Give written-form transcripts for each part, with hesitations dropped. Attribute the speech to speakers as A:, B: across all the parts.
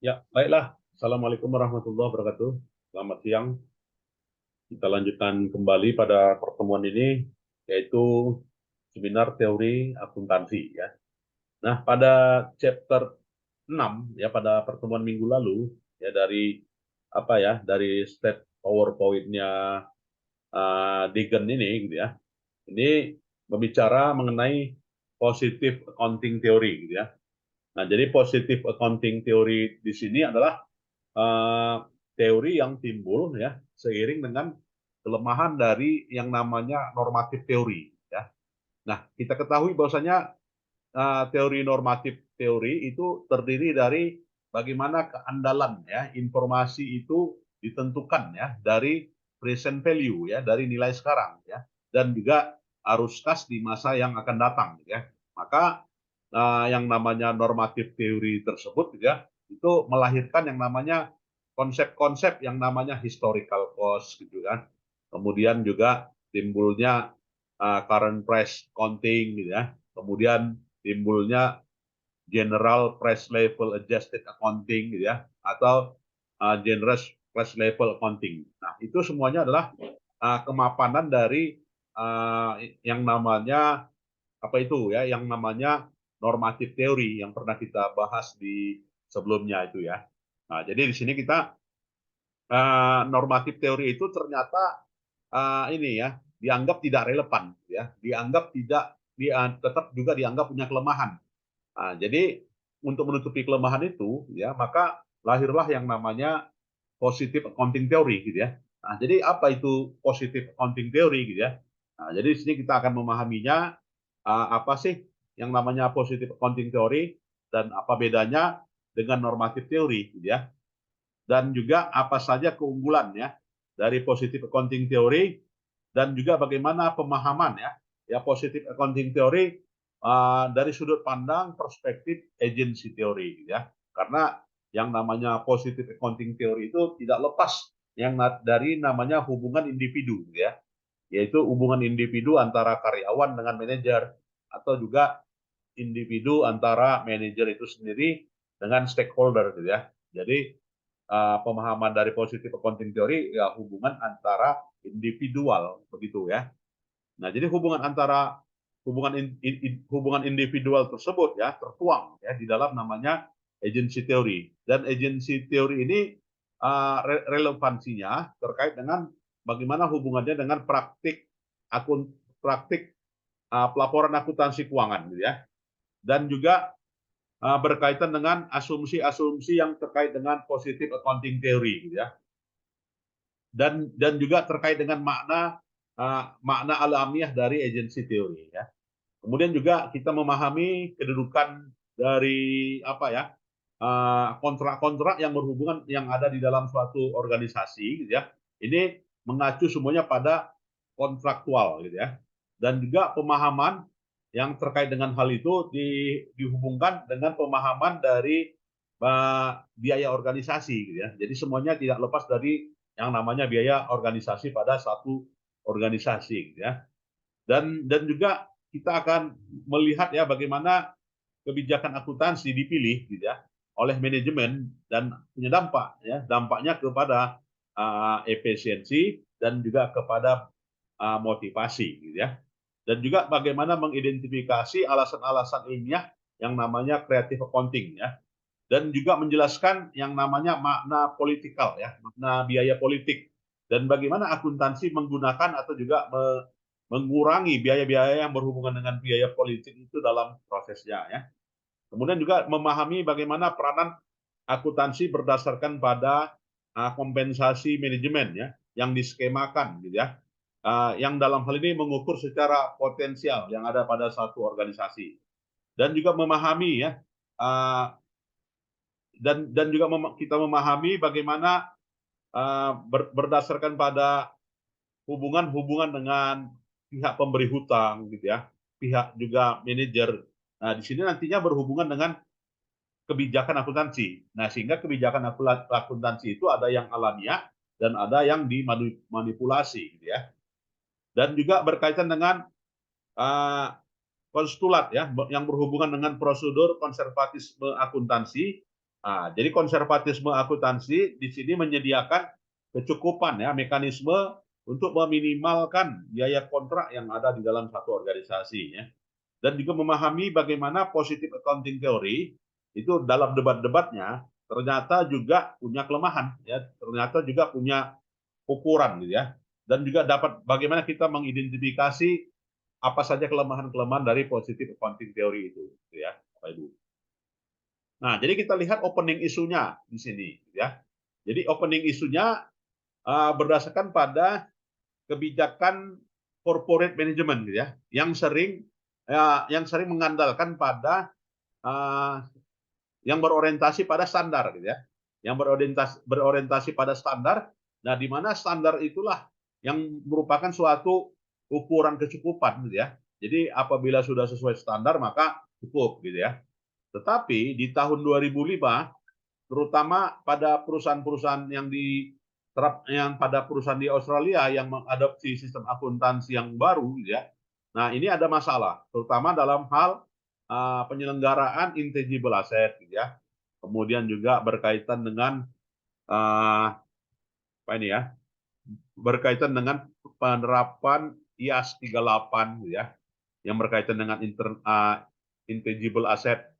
A: Ya, baiklah. Assalamualaikum warahmatullahi wabarakatuh. Selamat siang. Kita lanjutkan kembali pada pertemuan ini, yaitu seminar teori akuntansi. Ya. Nah, pada chapter 6, ya pada pertemuan minggu lalu, ya dari apa ya, dari step PowerPoint-nya Degen ini, gitu ya. Ini berbicara mengenai positive accounting theory, gitu ya. Nah, jadi positive accounting theory di sini adalah eh, teori yang timbul ya seiring dengan kelemahan dari yang namanya normatif teori ya. Nah, kita ketahui bahwasanya teori normatif teori itu terdiri dari bagaimana keandalan ya informasi itu ditentukan ya dari present value ya dari nilai sekarang ya dan juga arus kas di masa yang akan datang ya. Maka yang namanya normatif teori tersebut ya itu melahirkan yang namanya konsep-konsep yang namanya historical cost gitu kan. Kemudian juga timbulnya current price counting gitu ya. Kemudian timbulnya general price level adjusted accounting gitu ya atau general price level accounting. Nah, itu semuanya adalah kemapanan dari yang namanya apa itu ya, yang namanya normatif teori yang pernah kita bahas di sebelumnya itu ya. Nah, jadi di sini kita normatif teori itu ternyata ini ya dianggap tidak relevan ya, dianggap tidak tetap juga dianggap punya kelemahan. Nah, jadi untuk menutupi kelemahan itu ya maka lahirlah yang namanya positive accounting theory gitu ya. Nah, jadi apa itu positive accounting theory gitu ya? Nah, jadi di sini kita akan memahaminya apa sih yang namanya positive accounting theory dan apa bedanya dengan normative theory gitu ya. Dan juga apa saja keunggulan ya dari positive accounting theory dan juga bagaimana pemahaman ya positive accounting theory dari sudut pandang perspektif agency theory ya. Karena yang namanya positive accounting theory itu tidak lepas yang dari namanya hubungan individu ya, yaitu hubungan individu antara karyawan dengan manajer atau juga individu antara manajer itu sendiri dengan stakeholder gitu ya. Jadi pemahaman dari positive accounting theory ya hubungan antara individual begitu ya. Nah, jadi hubungan individual tersebut ya tertuang ya di dalam namanya agency theory. Dan agency theory ini relevansinya terkait dengan bagaimana hubungannya dengan praktik pelaporan akuntansi keuangan gitu ya. Dan juga berkaitan dengan asumsi-asumsi yang terkait dengan positive accounting theory gitu ya. Dan juga terkait dengan makna alamiah dari agency theory ya. Kemudian juga kita memahami kedudukan dari apa ya kontrak-kontrak yang berhubungan yang ada di dalam suatu organisasi gitu ya. Ini mengacu semuanya pada kontraktual gitu ya. Dan juga pemahaman yang terkait dengan hal itu dihubungkan dengan pemahaman dari biaya organisasi gitu ya. Jadi semuanya tidak lepas dari yang namanya biaya organisasi pada satu organisasi gitu ya. Dan juga kita akan melihat ya bagaimana kebijakan akuntansi dipilih gitu ya oleh manajemen dan punya dampak ya dampaknya kepada efisiensi dan juga kepada motivasi gitu ya dan juga bagaimana mengidentifikasi alasan-alasan ilmiah yang namanya creative accounting ya dan juga menjelaskan yang namanya makna politikal ya makna biaya politik dan bagaimana akuntansi menggunakan atau juga mengurangi biaya-biaya yang berhubungan dengan biaya politik itu dalam prosesnya ya. Kemudian juga memahami bagaimana peranan akuntansi berdasarkan pada kompensasi manajemen ya yang diskemakan gitu ya. Yang dalam hal ini mengukur secara potensial yang ada pada satu organisasi dan juga memahami ya dan juga kita memahami bagaimana berdasarkan pada hubungan-hubungan dengan pihak pemberi hutang gitu ya, pihak juga manajer. Nah, di sini nantinya berhubungan dengan kebijakan akuntansi. Nah, sehingga kebijakan akuntansi itu ada yang alamiah dan ada yang dimanipulasi gitu ya. Dan juga berkaitan dengan uh, konsulat ya yang berhubungan dengan prosedur konservatisme akuntansi Jadi konservatisme akuntansi di sini menyediakan kecukupan ya mekanisme untuk meminimalkan biaya kontrak yang ada di dalam satu organisasi ya. Dan juga memahami bagaimana positive accounting theory itu dalam debat-debatnya ternyata juga punya kelemahan ya, ternyata juga punya ukuran gitu ya. Dan juga dapat bagaimana kita mengidentifikasi apa saja kelemahan-kelemahan dari positive accounting theory itu gitu ya, Bapak Ibu. Nah, jadi kita lihat opening isunya di sini ya. Jadi opening isunya berdasarkan pada kebijakan corporate management gitu ya, yang sering mengandalkan pada uh, yang berorientasi pada standar gitu ya, yang berorientasi pada standar. Nah, di mana standar itulah yang merupakan suatu ukuran kecukupan gitu ya. Jadi apabila sudah sesuai standar maka cukup gitu ya. Tetapi di tahun 2005, terutama pada perusahaan-perusahaan yang pada perusahaan di Australia yang mengadopsi sistem akuntansi yang baru gitu ya. Nah, ini ada masalah, terutama dalam hal penyelenggaraan intangible asset gitu ya. Kemudian juga berkaitan dengan apa ini ya? Berkaitan dengan penerapan IAS 38 gitu ya, yang berkaitan dengan intangible asset.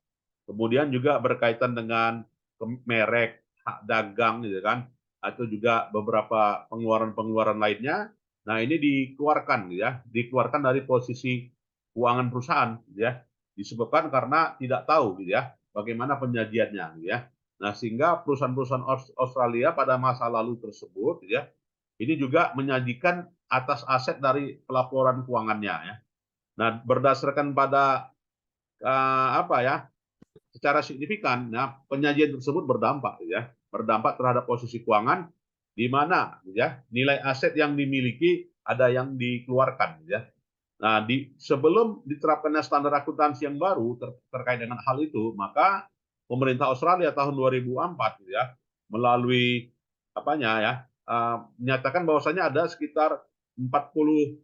A: Kemudian juga berkaitan dengan merek, hak dagang gitu kan, atau juga beberapa pengeluaran-pengeluaran lainnya. Nah, ini dikeluarkan ya, dikeluarkan dari posisi keuangan perusahaan gitu ya. Disebabkan karena tidak tahu gitu ya bagaimana penyajiannya gitu ya. Nah, sehingga perusahaan-perusahaan Australia pada masa lalu tersebut gitu ya, ini juga menyajikan atas aset dari pelaporan keuangannya ya. Nah, berdasarkan pada apa ya, secara signifikan, nah, penyajian tersebut berdampak, ya, berdampak terhadap posisi keuangan, di mana, ya, nilai aset yang dimiliki ada yang dikeluarkan, ya. Nah, sebelum diterapkannya standar akuntansi yang baru terkait dengan hal itu, maka pemerintah Australia tahun 2004, ya, melalui apanya ya, menyatakan bahwasanya ada sekitar 40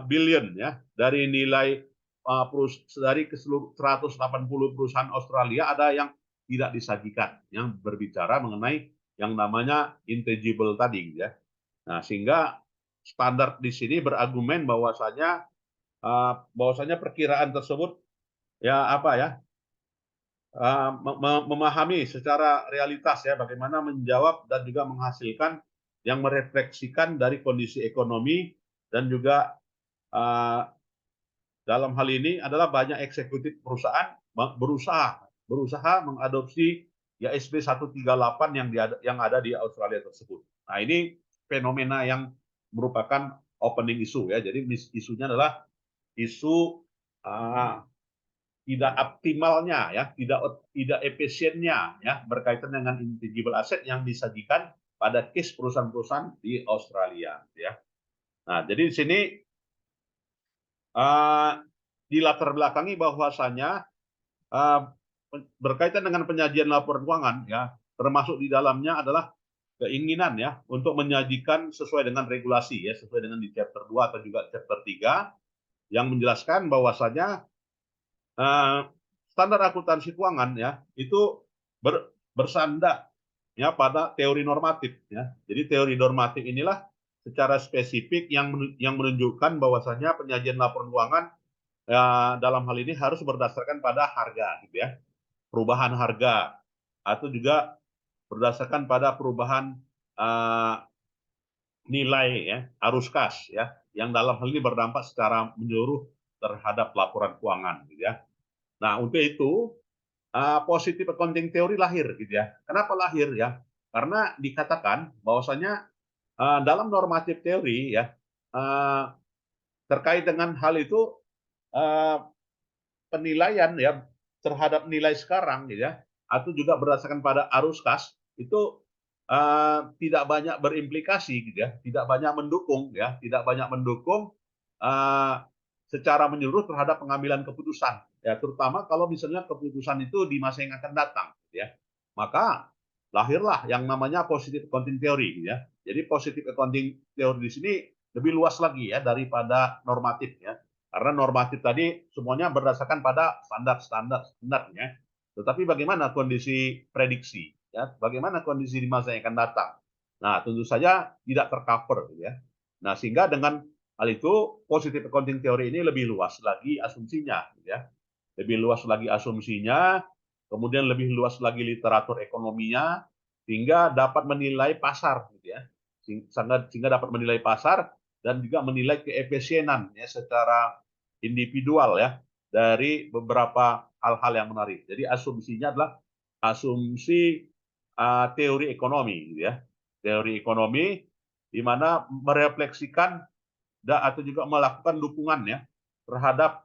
A: billion ya dari nilai dari keseluruh 180 perusahaan Australia ada yang tidak disajikan, yang berbicara mengenai yang namanya intangible tadi ya. Nah, sehingga standar di sini berargumen bahwasanya perkiraan tersebut ya apa ya, memahami secara realitas ya bagaimana menjawab dan juga menghasilkan yang merefleksikan dari kondisi ekonomi, dan juga dalam hal ini adalah banyak eksekutif perusahaan berusaha mengadopsi ya SP 138 yang ada di Australia tersebut. Nah, ini fenomena yang merupakan opening isu ya. Jadi isunya adalah isu uh, tidak optimalnya ya, tidak efisiennya ya berkaitan dengan intangible asset yang disajikan pada case perusahaan-perusahaan di Australia ya. Nah, jadi di sini dilatar belakangi bahwasanya berkaitan dengan penyajian laporan keuangan ya, termasuk di dalamnya adalah keinginan ya untuk menyajikan sesuai dengan regulasi ya, sesuai dengan di chapter 2 atau juga chapter 3 yang menjelaskan bahwasanya standar akuntansi keuangan ya itu bersandar ya pada teori normatif ya. Jadi teori normatif inilah secara spesifik yang menunjukkan bahwasanya penyajian laporan keuangan ya, dalam hal ini harus berdasarkan pada harga gitu ya. Perubahan harga atau juga berdasarkan pada perubahan nilai ya, arus kas ya, yang dalam hal ini berdampak secara menyeluruh terhadap laporan keuangan gitu ya. Nah, untuk itu positive accounting theory lahir gitu ya. Kenapa lahir ya? Karena dikatakan bahwasanya dalam normatif teori ya, terkait dengan hal itu penilaian ya terhadap nilai sekarang gitu ya, atau juga berdasarkan pada arus kas itu tidak banyak berimplikasi gitu ya, tidak banyak mendukung ya, tidak banyak mendukung secara menyeluruh terhadap pengambilan keputusan ya, terutama kalau misalnya keputusan itu di masa yang akan datang gitu ya. Maka lahirlah yang namanya positive accounting theory gitu ya. Jadi positive accounting theory di sini lebih luas lagi ya daripada normatif ya. Karena normatif tadi semuanya berdasarkan pada standarnya. tetapi bagaimana kondisi prediksi, ya, bagaimana kondisi di masa yang akan datang. Nah, tentu saja tidak tercover, ya. Nah, sehingga dengan hal itu positive accounting theory ini lebih luas lagi asumsinya, ya, lebih luas lagi asumsinya, kemudian lebih luas lagi literatur ekonominya, sehingga dapat menilai pasar, gitu ya, sehingga dapat menilai pasar dan juga menilai keefisienan, ya, secara individual, ya, dari beberapa hal-hal yang menarik. Jadi asumsinya adalah asumsi teori ekonomi, gitu ya, teori ekonomi di mana merefleksikan atau juga melakukan dukungan, ya, terhadap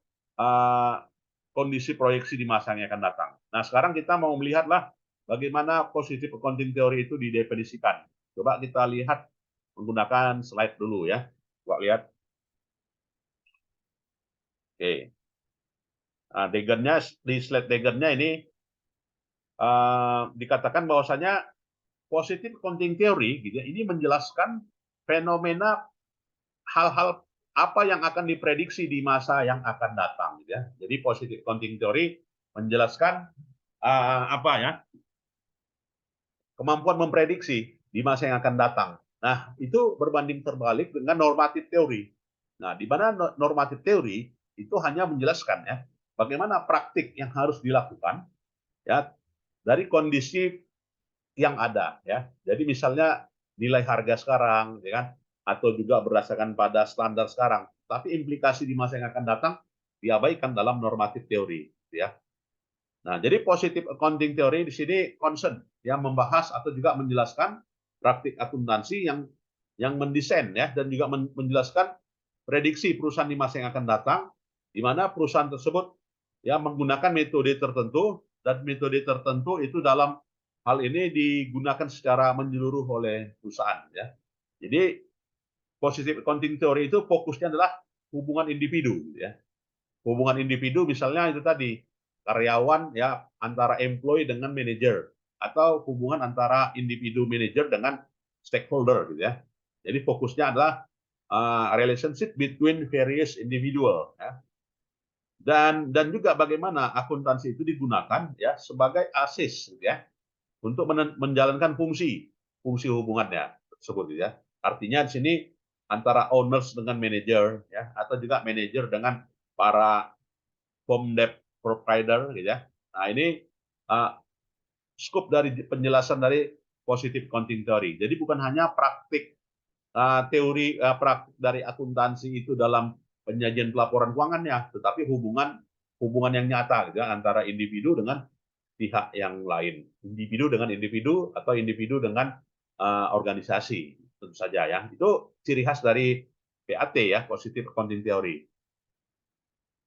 A: kondisi proyeksi di masa yang akan datang. Nah, sekarang kita mau melihatlah bagaimana positive accounting theory itu didefinisikan. Coba kita lihat menggunakan slide dulu, ya. Coba lihat. Oke. Nah, di slide Degennya ini dikatakan bahwasanya positive accounting theory, gitu ya, ini menjelaskan fenomena hal-hal apa yang akan diprediksi di masa yang akan datang, gitu ya. Jadi positive accounting theory menjelaskan apa, ya, kemampuan memprediksi di masa yang akan datang. Nah, itu berbanding terbalik dengan normatif teori. Nah, di mana normatif teori itu hanya menjelaskan, ya, bagaimana praktik yang harus dilakukan, ya, dari kondisi yang ada, ya. Jadi misalnya nilai harga sekarang, ya kan, atau juga berdasarkan pada standar sekarang, tapi implikasi di masa yang akan datang diabaikan dalam normatif teori, ya. Nah, jadi positive accounting theory di sini concern yang membahas atau juga menjelaskan praktik akuntansi yang mendesain, ya, dan juga menjelaskan prediksi perusahaan di masa yang akan datang, di mana perusahaan tersebut, ya, menggunakan metode tertentu, dan metode tertentu itu dalam hal ini digunakan secara menyeluruh oleh perusahaan, ya. Jadi positive accounting theory itu fokusnya adalah hubungan individu, ya. Hubungan individu misalnya itu tadi karyawan, ya, antara employee dengan manajer, atau hubungan antara individu manajer dengan stakeholder, gitu ya. Jadi fokusnya adalah relationship between various individual, ya. Dan juga bagaimana akuntansi itu digunakan, ya, sebagai asis, gitu ya, untuk menjalankan fungsi fungsi hubungannya tersebut, gitu ya. Artinya di sini antara owners dengan manajer, ya, atau juga manajer dengan para form debt provider, gitu ya. Nah, ini uh, scope dari penjelasan dari positive accounting theory. Jadi bukan hanya praktik teori praktik dari akuntansi itu dalam penyajian pelaporan keuangannya, tetapi hubungan hubungan yang nyata, gitu ya, antara individu dengan pihak yang lain, individu dengan individu atau individu dengan organisasi, tentu saja, ya. Itu ciri khas dari PAT, ya, positive accounting theory.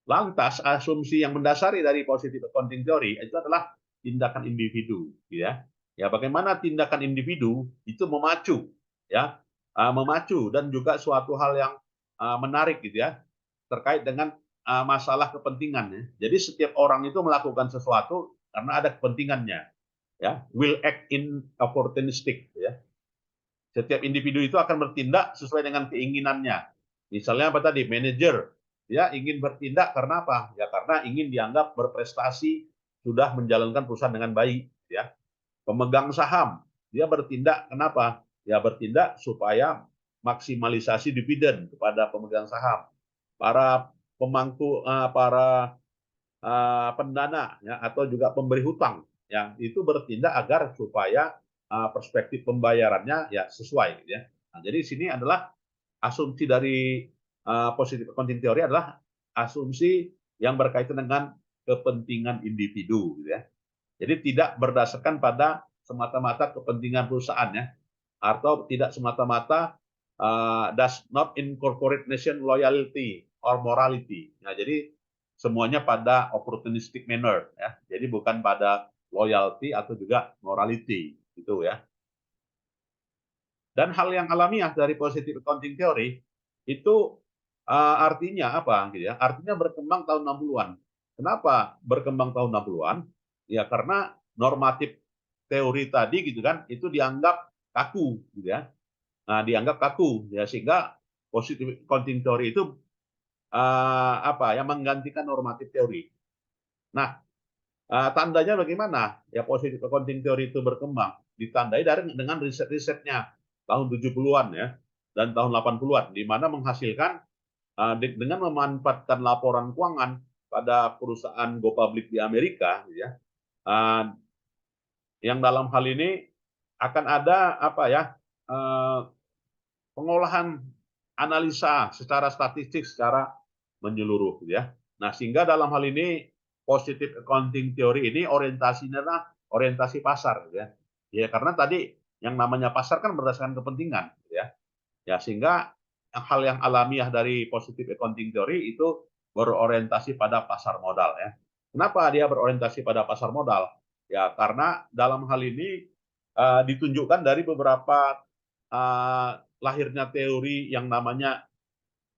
A: Lantas asumsi yang mendasari dari positive accounting theory itu adalah tindakan individu, ya. Ya, bagaimana tindakan individu itu memacu, ya, memacu, dan juga suatu hal yang menarik, gitu ya, terkait dengan masalah kepentingan, ya. Jadi setiap orang itu melakukan sesuatu karena ada kepentingannya, ya. Will act in opportunistic, ya. Setiap individu itu akan bertindak sesuai dengan keinginannya. Misalnya apa tadi? Manajer, ya, ingin bertindak karena apa? Ya, karena ingin dianggap berprestasi, sudah menjalankan perusahaan dengan baik, ya. Pemegang saham, dia bertindak kenapa? Ya, bertindak supaya maksimalisasi dividen kepada pemegang saham. Para pemangku, para pendana, ya, atau juga pemberi hutang, yang itu bertindak agar supaya perspektif pembayarannya, ya, sesuai, ya. Nah, jadi sini adalah asumsi dari positive accounting theory adalah asumsi yang berkaitan dengan kepentingan individu, gitu ya. Jadi tidak berdasarkan pada semata-mata kepentingan perusahaan, ya, atau tidak semata-mata does not incorporate nation loyalty or morality. Nah, jadi semuanya pada opportunistic manner, ya. Jadi bukan pada loyalty atau juga morality, gitu, ya. Dan hal yang alamiah dari positive accounting theory itu artinya apa, gitu ya? Artinya berkembang tahun 60-an. Kenapa berkembang tahun 60-an? Ya karena normatif teori tadi, gitu kan, itu dianggap kaku, gitu ya. Nah, dianggap kaku, ya, sehingga positive accounting theory itu apa, yang menggantikan normatif teori. Nah, Tandanya bagaimana? Ya positif accounting theory itu berkembang. Ditandai dengan riset-risetnya tahun 70-an ya dan tahun 80-an di mana menghasilkan dengan memanfaatkan laporan keuangan pada perusahaan go public di Amerika ya. Yang dalam hal ini akan ada apa ya? Pengolahan analisa secara statistik secara menyeluruh ya. Nah, sehingga dalam hal ini positive accounting theory ini orientasinya adalah orientasi pasar ya. Ya karena tadi yang namanya pasar kan berdasarkan kepentingan ya. Ya sehingga hal yang alamiah dari positive accounting theory itu berorientasi pada pasar modal ya. Kenapa dia berorientasi pada pasar modal? Ya karena dalam hal ini ditunjukkan dari beberapa lahirnya teori yang namanya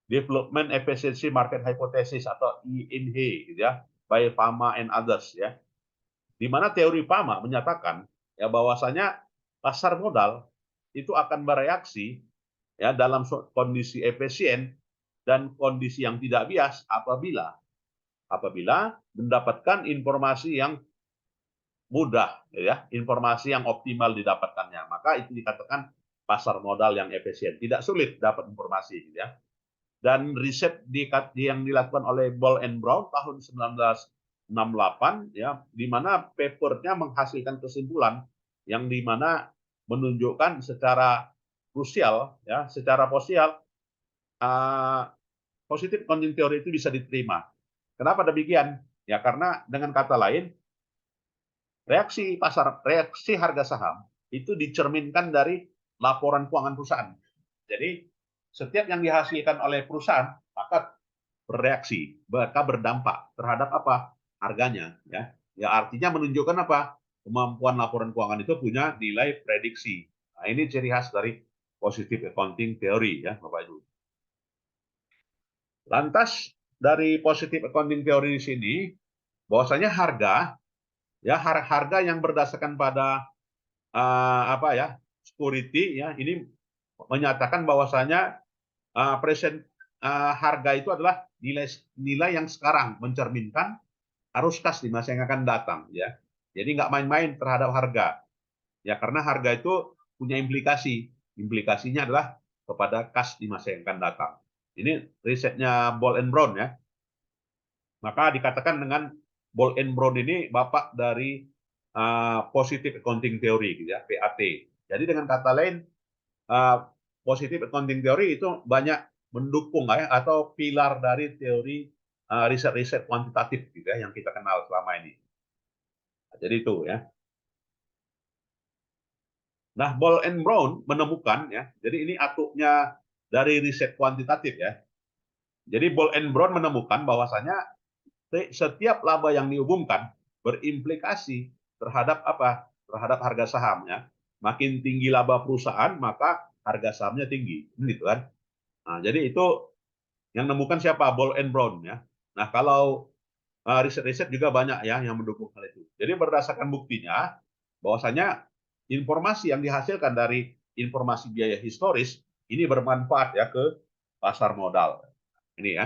A: Development Efficiency Market Hypothesis atau EMH gitu ya, by Fama and others ya. Di mana teori Fama menyatakan ya bahwasanya pasar modal itu akan bereaksi ya dalam kondisi efisien dan kondisi yang tidak bias apabila mendapatkan informasi yang mudah ya, informasi yang optimal didapatkannya. Maka itu dikatakan pasar modal yang efisien. Tidak sulit dapat informasi ya. Dan riset yang dilakukan oleh Ball and Brown tahun 1968 ya, di mana papernya menghasilkan kesimpulan yang di mana menunjukkan secara krusial ya, secara posial positif accounting teori itu bisa diterima. Kenapa demikian? Ya karena dengan kata lain reaksi harga saham itu dicerminkan dari laporan keuangan perusahaan. Jadi setiap yang dihasilkan oleh perusahaan maka bereaksi, maka berdampak terhadap apa? Harganya ya. Ya artinya menunjukkan apa? Kemampuan laporan keuangan itu punya nilai prediksi. Nah, ini ciri khas dari positive accounting theory ya, Bapak Ibu. Lantas dari positive accounting theory di sini bahwasanya harga yang berdasarkan pada apa ya security ya ini menyatakan bahwasanya present harga itu adalah nilai yang sekarang mencerminkan arus kas di masa yang akan datang ya. Jadi nggak main-main terhadap harga ya karena harga itu punya implikasi. Implikasinya adalah kepada kas di masa yang akan datang. Ini risetnya Ball and Brown ya. Maka dikatakan dengan Ball and Brown ini bapak dari positive accounting theory gitu ya, PAT. Jadi dengan kata lain positive accounting theory itu banyak mendukung ya atau pilar dari teori riset-riset kuantitatif gitu ya yang kita kenal selama ini. Jadi itu ya. Nah, Ball and Brown menemukan ya. Jadi ini atuknya dari riset kuantitatif ya. Jadi Ball and Brown menemukan bahwasanya setiap laba yang diumumkan berimplikasi terhadap apa? Terhadap harga sahamnya. Makin tinggi laba perusahaan, maka harga sahamnya tinggi. Gitu kan? Nah, jadi itu yang menemukan siapa? Ball and Brown ya. Nah, kalau riset-riset juga banyak ya yang mendukung hal itu. Jadi berdasarkan buktinya bahwasanya informasi yang dihasilkan dari informasi biaya historis ini bermanfaat ya ke pasar modal. Ini ya.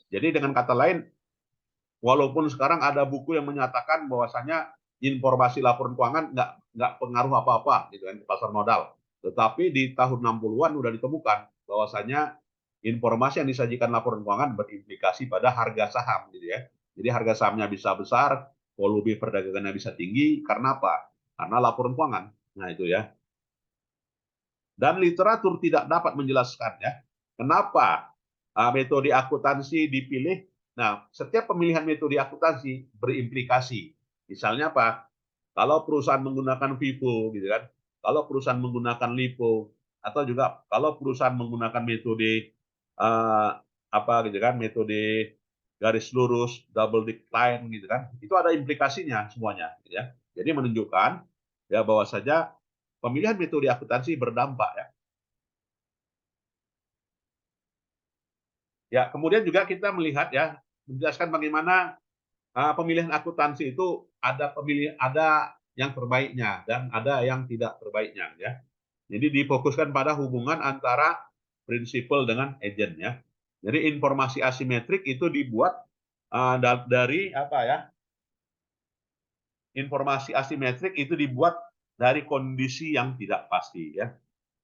A: Jadi dengan kata lain, walaupun sekarang ada buku yang menyatakan bahwasanya informasi laporan keuangan nggak pengaruh apa-apa gitu kan ke pasar modal. Tetapi di tahun 60-an sudah ditemukan bahwasanya informasi yang disajikan laporan keuangan berimplikasi pada harga saham gitu ya. Jadi harga sahamnya bisa besar, volume perdagangannya bisa tinggi karena apa? Karena laporan keuangan. Nah, itu ya. Dan literatur tidak dapat menjelaskan ya kenapa metode akuntansi dipilih. Nah, setiap pemilihan metode akuntansi berimplikasi. Misalnya apa? Kalau perusahaan menggunakan FIFO gitu kan, kalau perusahaan menggunakan LIFO, atau juga kalau perusahaan menggunakan metode apa gitu kan, metode garis lurus, double decline gitu kan, itu ada implikasinya semuanya, gitu ya. Jadi menunjukkan ya bahwa saja pemilihan metode akuntansi berdampak ya. Ya, kemudian juga kita melihat ya, menjelaskan bagaimana pemilihan akuntansi itu ada yang terbaiknya dan ada yang tidak terbaiknya ya. Jadi difokuskan pada hubungan antara prinsipal dengan agent ya. Jadi informasi asimetrik itu dibuat dari apa ya? informasi asimetrik itu dibuat dari kondisi yang tidak pasti ya.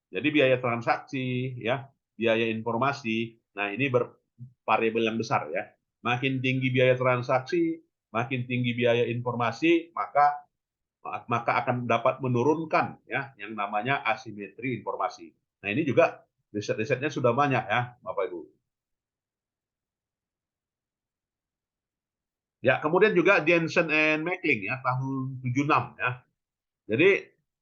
A: Jadi biaya transaksi ya, biaya informasi. Nah, ini variabel yang besar ya. Makin tinggi biaya transaksi, makin tinggi biaya informasi, maka akan dapat menurunkan ya yang namanya asimetri informasi. Nah, ini juga riset-risetnya sudah banyak ya, Bapak Ibu. Ya, kemudian juga Jensen and Mackling ya tahun 76 ya. Jadi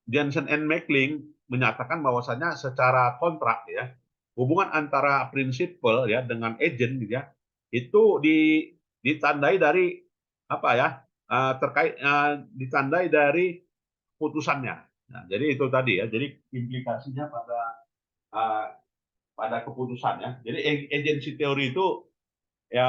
A: Jensen and Mackling menyatakan bahwasanya secara kontrak ya, hubungan antara prinsipal ya dengan agent gitu ya, itu ditandai dari apa ya? Terkait ditandai dari putusannya. Nah, jadi itu tadi ya. Jadi implikasinya uh, pada keputusan ya. Jadi agency teori itu ya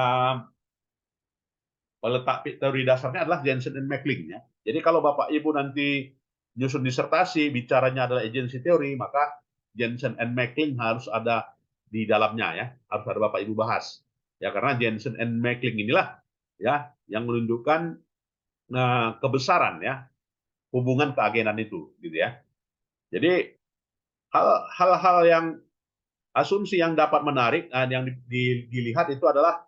A: peletak teori dasarnya adalah Jensen and Mackling ya. Jadi kalau Bapak Ibu nanti nyusun disertasi bicaranya adalah agency teori, maka Jensen and Mackling harus ada di dalamnya ya, harus ada Bapak Ibu bahas. Ya karena Jensen and Mackling inilah ya yang menunjukkan kebesaran ya hubungan keagenan itu gitu ya. Jadi hal-hal yang asumsi yang dapat menarik yang dilihat itu adalah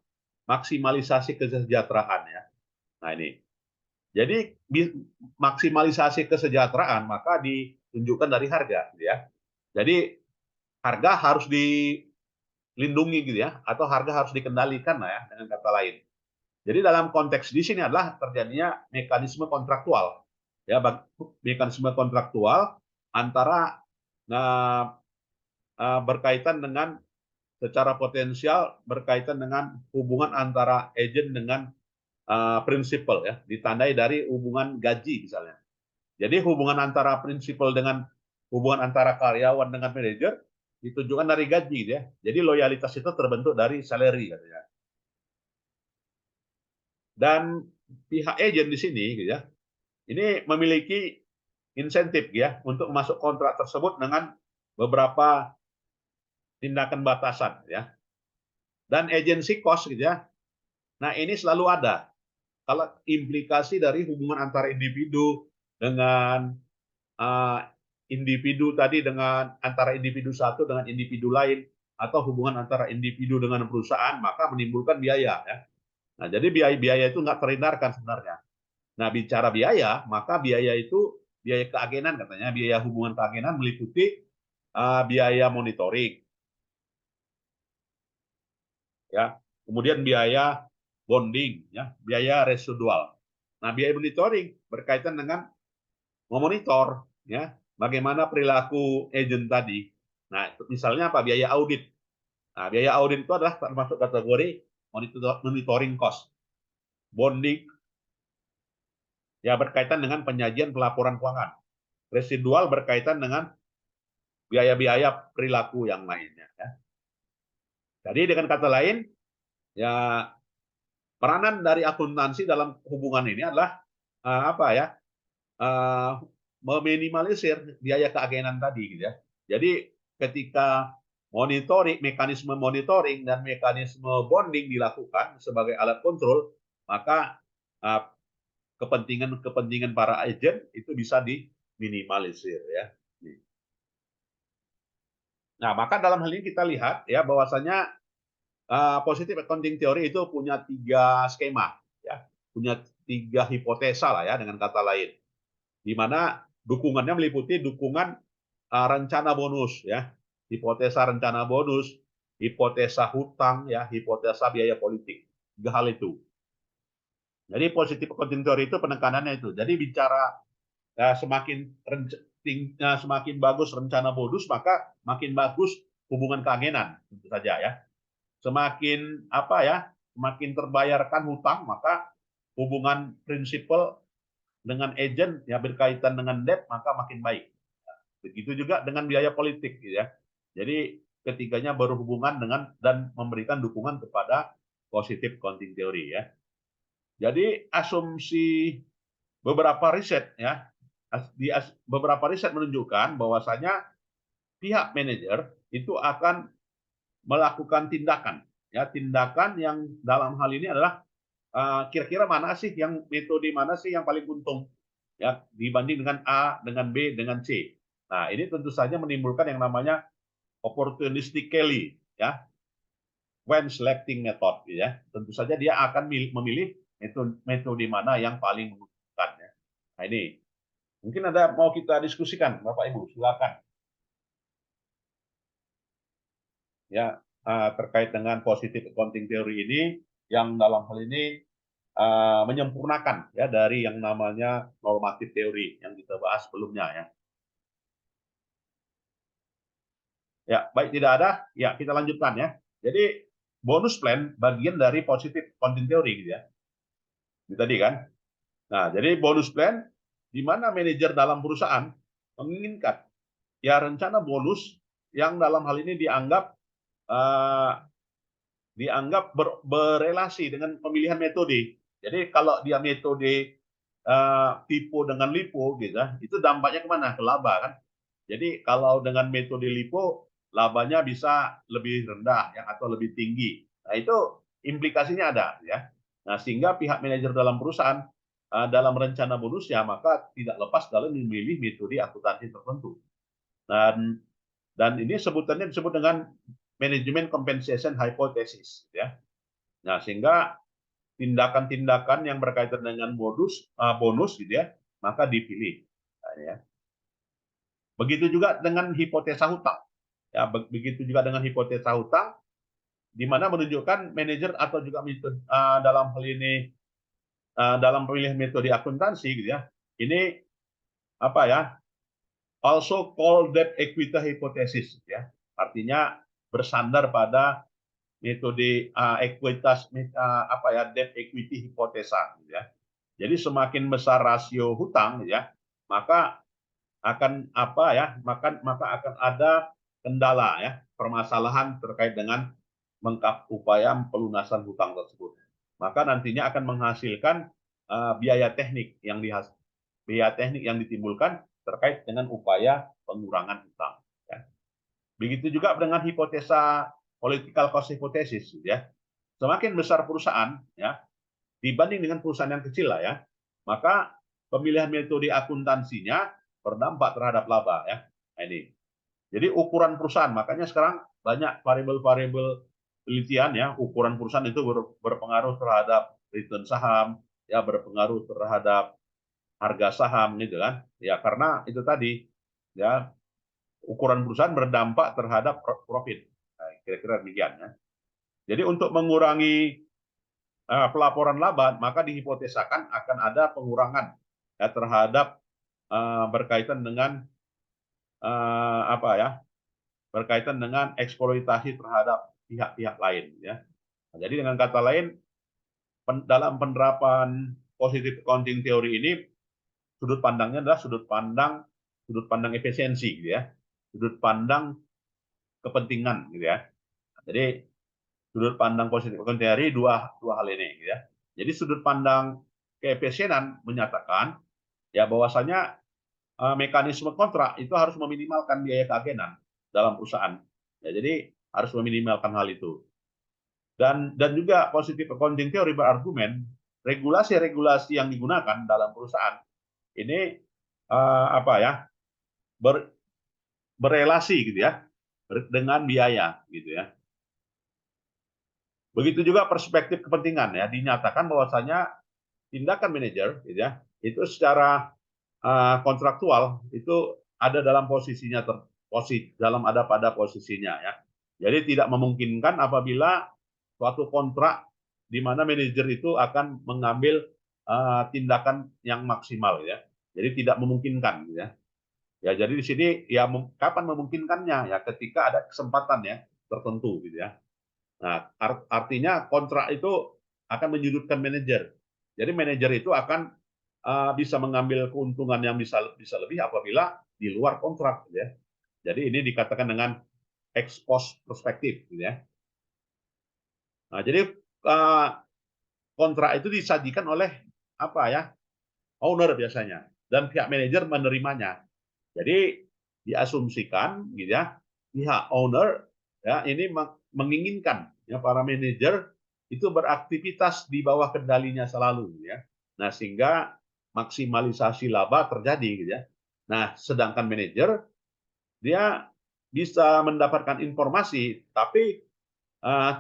A: maksimalisasi kesejahteraan ya. Nah ini jadi maksimalisasi kesejahteraan maka ditunjukkan dari harga, gitu ya. Jadi harga harus dilindungi gitu ya, atau harga harus dikendalikan lah ya dengan kata lain. Jadi dalam konteks di sini adalah terjadinya mekanisme kontraktual, ya mekanisme kontraktual antara nah, berkaitan dengan secara potensial berkaitan dengan hubungan antara agent dengan prinsipal ya, ditandai dari hubungan gaji misalnya. Jadi hubungan antara prinsipal dengan hubungan antara karyawan dengan manajer ditunjukkan dari gaji ya. Jadi loyalitas itu terbentuk dari salary katanya. Dan pihak agent di sini gitu ya, ini memiliki insentif ya untuk masuk kontrak tersebut dengan beberapa tindakan batasan ya. Dan agency cost gitu ya. Nah, ini selalu ada. Kalau implikasi dari hubungan antara individu dengan uh, individu tadi dengan antara individu satu dengan individu lain atau hubungan antara individu dengan perusahaan maka menimbulkan biaya ya. Nah, jadi biaya itu nggak terhindarkan sebenarnya. Nah, bicara biaya, maka biaya itu biaya keagenan katanya, biaya hubungan keagenan meliputi biaya monitoring ya. Kemudian biaya bonding ya, biaya residual. Nah, biaya monitoring berkaitan dengan memonitor ya bagaimana perilaku agent tadi. Nah, misalnya apa? Biaya audit. Nah, biaya audit itu adalah termasuk kategori monitoring cost. Bonding ya berkaitan dengan penyajian pelaporan keuangan. Residual berkaitan dengan biaya-biaya perilaku yang lainnya. Ya. Jadi dengan kata lain, ya peranan dari akuntansi dalam hubungan ini adalah apa ya? Meminimalisir biaya keagenan tadi gitu ya. Jadi ketika mekanisme monitoring dan mekanisme bonding dilakukan sebagai alat kontrol, maka kepentingan para agen itu bisa diminimalisir ya. Nah, maka dalam hal ini kita lihat ya bahwasanya positive accounting theory itu punya 3 skema ya, punya 3 hipotesa lah ya dengan kata lain. Di mana dukungannya meliputi dukungan rencana bonus ya, hipotesa rencana bonus, hipotesa hutang ya, hipotesa biaya politik. 3 hal itu. Jadi positif accounting theory itu penekanannya itu. Jadi bicara semakin bagus rencana bonus maka makin bagus hubungan keagenan tentu saja ya. Semakin apa ya, semakin terbayarkan hutang maka hubungan prinsipal dengan agent ya berkaitan dengan debt maka makin baik. Begitu juga dengan biaya politik gitu ya. Jadi ketiganya berhubungan dengan dan memberikan dukungan kepada positive accounting theory ya. Jadi asumsi beberapa riset ya, beberapa riset menunjukkan bahwasanya pihak manajer itu akan melakukan tindakan ya, tindakan yang dalam hal ini adalah kira-kira mana sih yang metode mana sih yang paling untung ya dibanding dengan A, dengan B, dengan C. Nah, ini tentu saja menimbulkan yang namanya opportunistically, ya, when selecting method, ya. Tentu saja dia akan memilih metode mana yang paling menguntungkan, ya. Nah, ini mungkin ada mau kita diskusikan, Bapak Ibu, silakan. Ya, terkait dengan positive accounting theory ini, yang dalam hal ini menyempurnakan ya dari yang namanya normatif teori yang kita bahas sebelumnya, ya. Ya, baik, tidak ada, ya kita lanjutkan, ya. Jadi bonus plan bagian dari positive accounting theory gitu, ya. Itu tadi kan. Nah, jadi bonus plan di mana manajer dalam perusahaan menginginkan ya rencana bonus yang dalam hal ini berrelasi dengan pemilihan metode. Jadi kalau dia metode FIFO dengan LIFO gitu, itu dampaknya kemana? Ke laba kan. Jadi kalau dengan metode LIFO labanya bisa lebih rendah ya atau lebih tinggi. Nah, itu implikasinya ada, ya. Nah, sehingga pihak manajer dalam perusahaan dalam rencana bonusnya maka tidak lepas dalam memilih metode akuntansi tertentu. Dan ini sebutannya disebut dengan manajemen compensation hypothesis, ya. Nah, sehingga tindakan-tindakan yang berkaitan dengan bonus gitu, ya, maka dipilih. Nah, ya. Begitu juga dengan hipotesa hutang. Ya, begitu juga dengan hipotesa hutang, di mana menunjukkan manajer atau juga dalam hal ini dalam pemilihan metode akuntansi gitu, ya. Ini apa ya? Also called debt equity hypothesis, ya. Artinya bersandar pada metode ekuitas apa ya, debt equity hipotesa gitu, ya. Jadi semakin besar rasio hutang, ya, maka akan apa ya, maka akan ada kendala, ya, permasalahan terkait dengan upaya pelunasan hutang tersebut. Maka nantinya akan menghasilkan biaya teknik yang ditimbulkan terkait dengan upaya pengurangan hutang, ya. Begitu juga dengan hipotesa political cost hypothesis, ya. Semakin besar perusahaan, ya, dibanding dengan perusahaan yang kecil lah, ya, maka pemilihan metode akuntansinya berdampak terhadap laba, ya. Nah, ini. Jadi ukuran perusahaan, makanya sekarang banyak variabel-variabel penelitian, ya, ukuran perusahaan itu berpengaruh terhadap return saham, ya, berpengaruh terhadap harga saham gitu kan. Ya, karena itu tadi, ya, ukuran perusahaan berdampak terhadap profit. Nah, kira-kira demikian, ya. Jadi untuk mengurangi pelaporan laba, maka dihipotesakan akan ada pengurangan, ya, terhadap berkaitan dengan apa ya, berkaitan dengan eksploitasi terhadap pihak-pihak lain, ya. Nah, jadi dengan kata lain, dalam penerapan positive accounting theory ini sudut pandangnya adalah sudut pandang efisiensi, gitu, ya, sudut pandang kepentingan, gitu, ya. Nah, jadi sudut pandang positif accounting theory dua hal ini, gitu, ya. Jadi sudut pandang keefisienan menyatakan ya bahwasanya mekanisme kontrak itu harus meminimalkan biaya keagenan dalam perusahaan. Ya, jadi harus meminimalkan hal itu. Dan juga positive accounting theory berargumen regulasi-regulasi yang digunakan dalam perusahaan ini apa ya, berelasi gitu, ya, dengan biaya gitu, ya. Begitu juga perspektif kepentingan, ya, dinyatakan bahwasanya tindakan manajer gitu, ya, itu secara kontraktual itu ada dalam posisinya ada pada posisinya, ya. Jadi tidak memungkinkan apabila suatu kontrak di mana manajer itu akan mengambil tindakan yang maksimal, ya. Jadi tidak memungkinkan, ya. Ya, jadi di sini ya kapan memungkinkannya, ya, ketika ada kesempatan, ya, tertentu gitu, ya. Nah, artinya kontrak itu akan menyudutkan manajer. Jadi manajer itu akan bisa mengambil keuntungan yang bisa lebih apabila di luar kontrak, ya. Jadi ini dikatakan dengan ex post perspektif, gitu, ya. Nah, jadi kontrak itu disajikan oleh apa ya, owner biasanya, dan pihak manajer menerimanya. Jadi diasumsikan, gitu, ya, pihak owner, ya, ini menginginkan, ya, para manajer itu beraktivitas di bawah kendalinya selalu, ya. Nah, sehingga maksimalisasi laba terjadi gitu ya. Nah, sedangkan manajer dia bisa mendapatkan informasi, tapi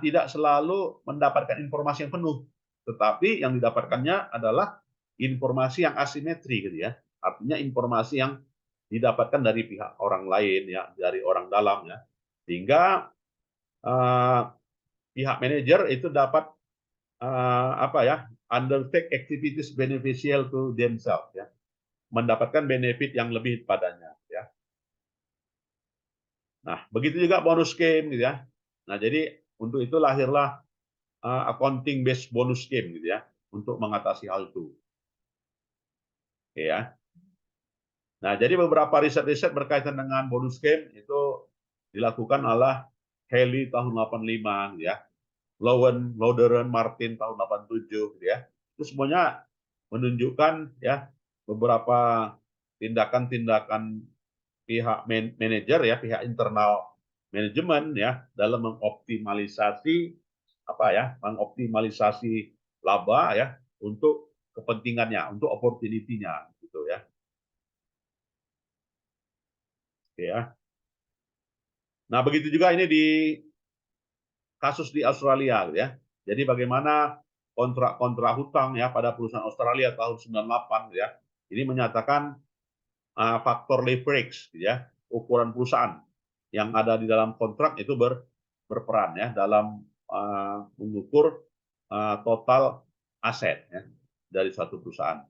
A: tidak selalu mendapatkan informasi yang penuh, tetapi yang didapatkannya adalah informasi yang asimetri gitu ya. Artinya informasi yang didapatkan dari pihak orang lain ya, dari orang dalam ya, sehingga pihak manajer itu dapat apa ya, undertake activities beneficial to themselves ya, mendapatkan benefit yang lebih padanya ya. Nah, begitu juga bonus scheme gitu ya. Nah, jadi untuk itu lahirlah accounting based bonus scheme gitu ya, untuk mengatasi hal itu. Oke ya. Nah, jadi beberapa riset-riset berkaitan dengan bonus scheme itu dilakukan oleh Haley tahun 85 gitu ya. Loderen Martin tahun 87 gitu ya. Itu semuanya menunjukkan ya beberapa tindakan-tindakan pihak manajer ya, pihak internal manajemen ya, dalam mengoptimalisasi apa ya, mengoptimalisasi laba ya untuk kepentingannya, untuk opportunity-nya gitu ya. Oke ya. Nah, begitu juga ini di kasus di Australia gitu ya. Jadi bagaimana kontrak-kontrak hutang ya pada perusahaan Australia tahun 98 gitu ya. Ini menyatakan faktor leverage gitu ya, ukuran perusahaan yang ada di dalam kontrak itu berperan ya dalam mengukur total aset ya, dari suatu perusahaan.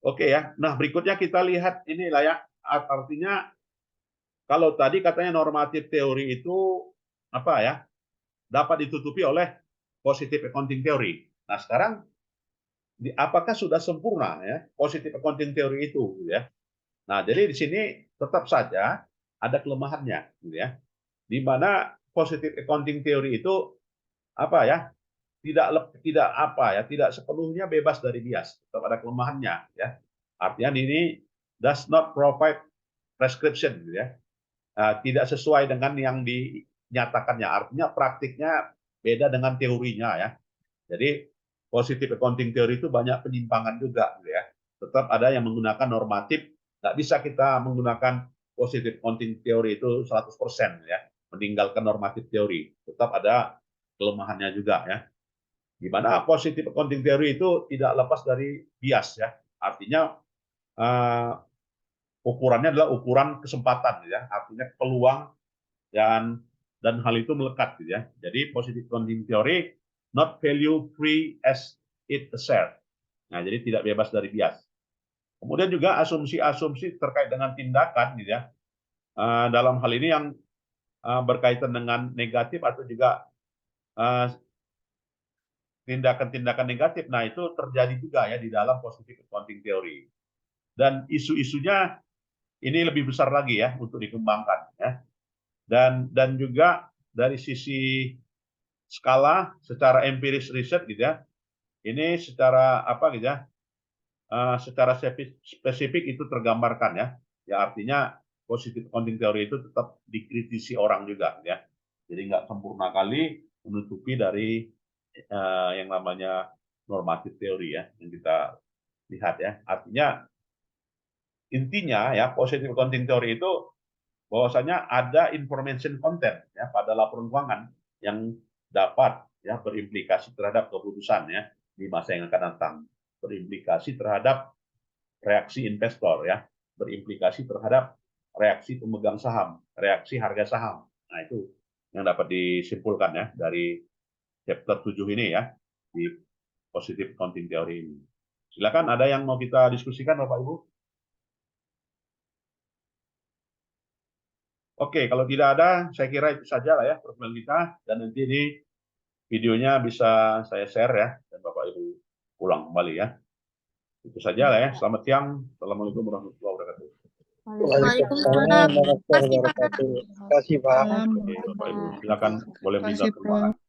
A: Oke ya. Nah, berikutnya kita lihat inilah ya, artinya kalau tadi katanya normatif teori itu apa ya, dapat ditutupi oleh positive accounting theory. Nah, sekarang apakah sudah sempurna ya positive accounting theory itu gitu ya. Nah, jadi di sini tetap saja ada kelemahannya gitu ya. Di mana positive accounting theory itu apa ya? Tidak apa ya, tidak sepenuhnya bebas dari bias. Tetap ada kelemahannya ya. Artinya ini does not provide prescription gitu ya. Tidak sesuai dengan yang dinyatakannya. Artinya praktiknya beda dengan teorinya ya. Jadi positive accounting theory itu banyak penyimpangan juga gitu ya. Tetap ada yang menggunakan normatif, nggak bisa kita menggunakan positive accounting theory itu 100% ya, meninggalkan normatif teori. Tetap ada kelemahannya juga ya. Di mana positive accounting theory itu tidak lepas dari bias ya. Artinya ukurannya adalah ukuran kesempatan ya. Artinya peluang dan hal itu melekat gitu ya. Jadi positive accounting theory not value free as it assert. Nah, jadi tidak bebas dari bias. Kemudian juga asumsi-asumsi terkait dengan tindakan gitu ya. Dalam hal ini yang berkaitan dengan negatif atau juga tindakan-tindakan negatif. Nah, itu terjadi juga ya di dalam positive accounting theory. Dan isu-isunya ini lebih besar lagi ya untuk dikembangkan ya. Dan juga dari sisi skala secara empiris riset gitu ya. Ini secara apa gitu ya? Secara spesifik itu tergambarkan ya. Ya artinya positive accounting theory itu tetap dikritisi orang juga ya. Jadi nggak sempurna kali menutupi dari yang namanya normatif teori ya yang kita lihat ya. Artinya intinya ya positive accounting theory itu bahwasanya ada information content ya pada laporan keuangan yang dapat ya berimplikasi terhadap keputusan ya di masa yang akan datang, berimplikasi terhadap reaksi investor ya, berimplikasi terhadap reaksi pemegang saham, reaksi harga saham. Nah, itu yang dapat disimpulkan ya dari chapter 7 ini ya di positive accounting theory ini. Silakan ada yang mau kita diskusikan Bapak Ibu? Oke, kalau tidak ada, saya kira itu saja lah ya pertemuan kita. Dan nanti ini videonya bisa saya share ya, dan Bapak Ibu pulang kembali ya. Itu saja lah ya. Selamat siang. Assalamualaikum warahmatullahi wabarakatuh.
B: Waalaikumsalam. Terima kasih, Pak.
C: Terima kasih, Pak.
A: Oke, Bapak Ibu, silakan boleh minta
C: Terima kasih,
A: tepuk tangan.
C: Prof.